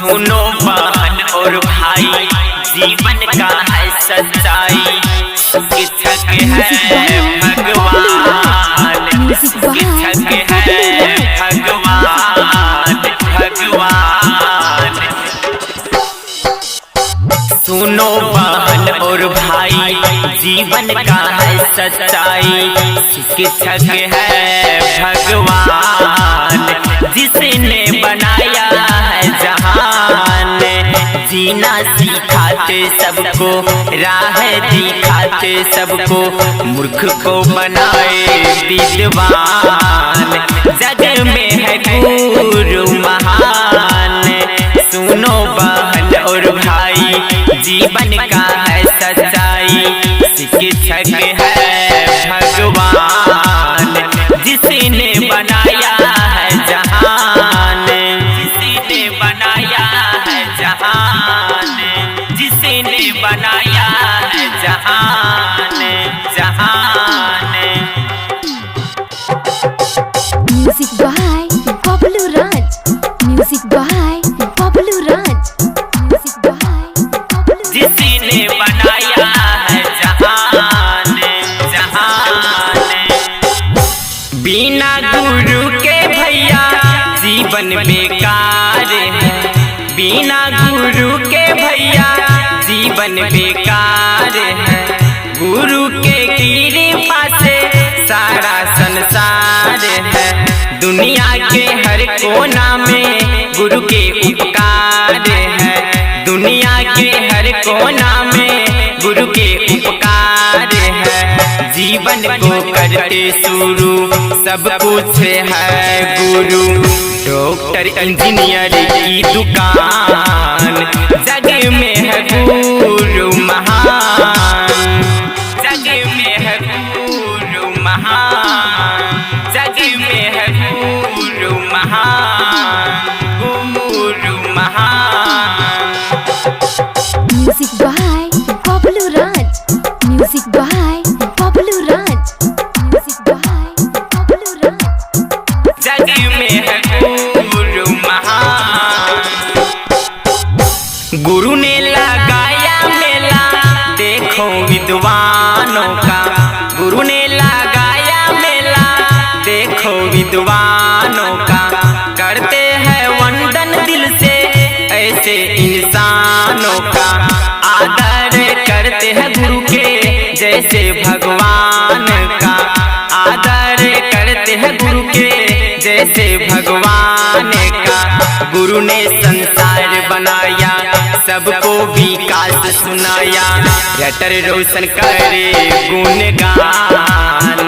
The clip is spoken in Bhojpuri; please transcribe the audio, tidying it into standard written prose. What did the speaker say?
सुनो बहन और भाई, जीवन का है सच्चाई, शिक्षक है भगवान, शिक्षक है भगवान, भगवान। सुनो बहन और भाई, जीवन का है सच्चाई, शिक्षक है भगवान, जिसने बनाया है जहान। जीना सिखाते सबको, राह दिखाते सबको, मूर्ख को बनाए विद्वान। जग में है गुरु महान, सुनो बहन और भाई, जीवन का है सच्चाई, शिक्षक है भगवान, जिसने बनाया है जहान, जिसने बनाया है जहान, जिसने बनाया है जहान, जहान। Music by Bablu Raj, music by Bablu Raj, music by Bablu. जिसने बनाया है जहान, जहान। बिना गुरु के भैया जीवन बेकार है, बिना गुरु के भैया जीवन बेकार है। गुरु के कृपा से सारा संसार है, दुनिया के हर कोना में गुरु के उपकार है, दुनिया के हर कोना में गुरु के उपकार है। जीवन को करते शुरू सब कुछ है गुरु, डॉक्टर इंजीनियर की दुकान। जग में है गुरु महान, जग में है गुरु महान, जग में है गुरु महान, गुरु महान। Music by Bablu Raj, music by Bablu Raj, music by Bablu Raj. जग में है गुरु महान। गुरु ने लगाया मेला, देखो विद्वानों का, गुरु ने लगाया मेला, देखो विद्वानों का। करते हैं वंदन दिल से ऐसे इंसानों का, आदर करते हैं गुरु के जैसे भगवान का, आदर करते हैं गुरु के जैसे भगवान का। गुरु ने संसार बनाया, सबको विकास सुनाया, रटर रोशन करे गुणगान।